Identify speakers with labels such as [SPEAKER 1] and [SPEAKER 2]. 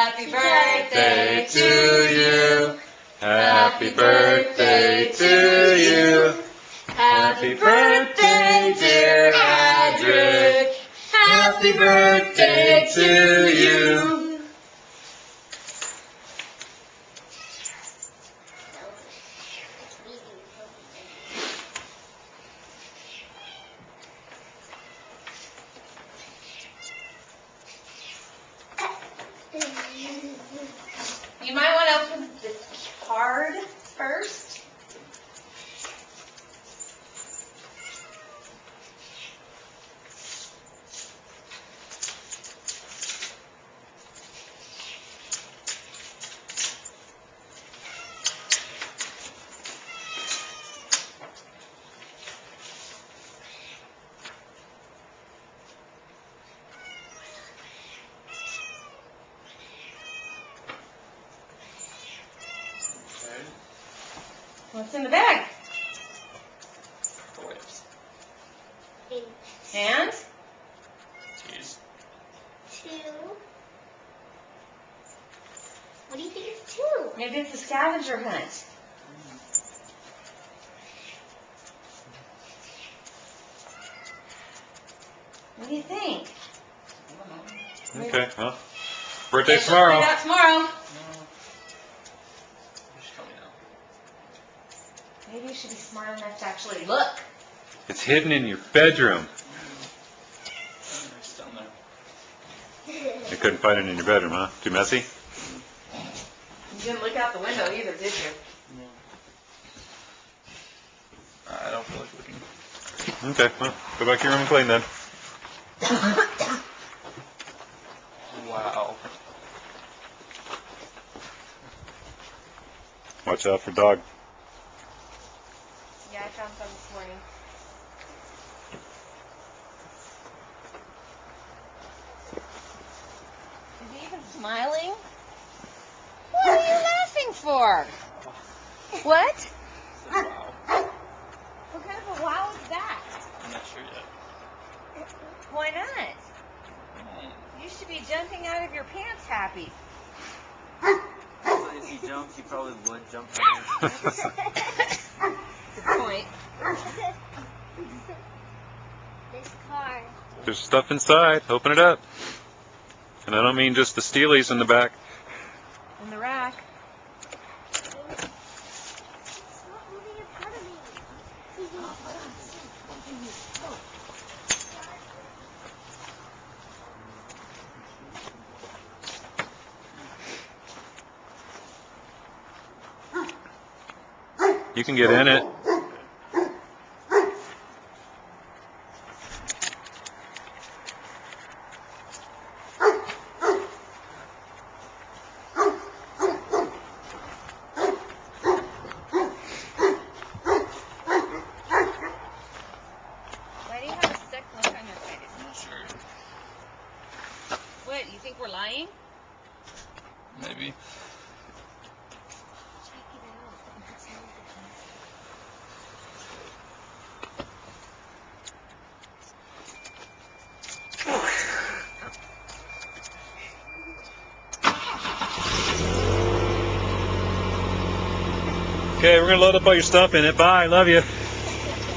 [SPEAKER 1] Happy birthday to you. Happy birthday to you. Happy birthday, dear Adric. Happy birthday to you. You might want to open this card first. What's in the bag?
[SPEAKER 2] Toys.
[SPEAKER 1] And?
[SPEAKER 2] Cheese.
[SPEAKER 3] 2. What do you think it's 2?
[SPEAKER 1] Maybe it's a scavenger hunt. What do you think?
[SPEAKER 4] Okay, well, birthday's tomorrow.
[SPEAKER 1] Find out tomorrow. Maybe you should be smart enough to actually look.
[SPEAKER 4] It's hidden in your bedroom.
[SPEAKER 2] It's down there.
[SPEAKER 4] You couldn't find it in your bedroom, huh? Too messy?
[SPEAKER 1] You didn't look out the window either, did you?
[SPEAKER 2] No. I don't feel like looking.
[SPEAKER 4] Okay, well, go back to your room and clean then.
[SPEAKER 2] Wow.
[SPEAKER 4] Watch out for dog.
[SPEAKER 1] Yeah, I found some this morning. Is he even smiling? What are you laughing for? What?
[SPEAKER 2] Wow.
[SPEAKER 1] What kind of a wow is that?
[SPEAKER 2] I'm not sure yet.
[SPEAKER 1] Why not? You should be jumping out of your pants happy.
[SPEAKER 2] So if he jumps, he probably would jump out.
[SPEAKER 1] Good point.
[SPEAKER 3] This car.
[SPEAKER 4] There's stuff inside. Open it up. And I don't mean just the steelies in the back.
[SPEAKER 1] In the rack.
[SPEAKER 3] It's not moving in front of me.
[SPEAKER 4] You can get in it.
[SPEAKER 1] Why do you have a sick look on your face?
[SPEAKER 2] I'm not sure.
[SPEAKER 1] What, you think we're lying?
[SPEAKER 2] Maybe.
[SPEAKER 3] Check it out. It's moving.
[SPEAKER 4] Okay, we're going to load up all your stuff in it. Bye. Love you.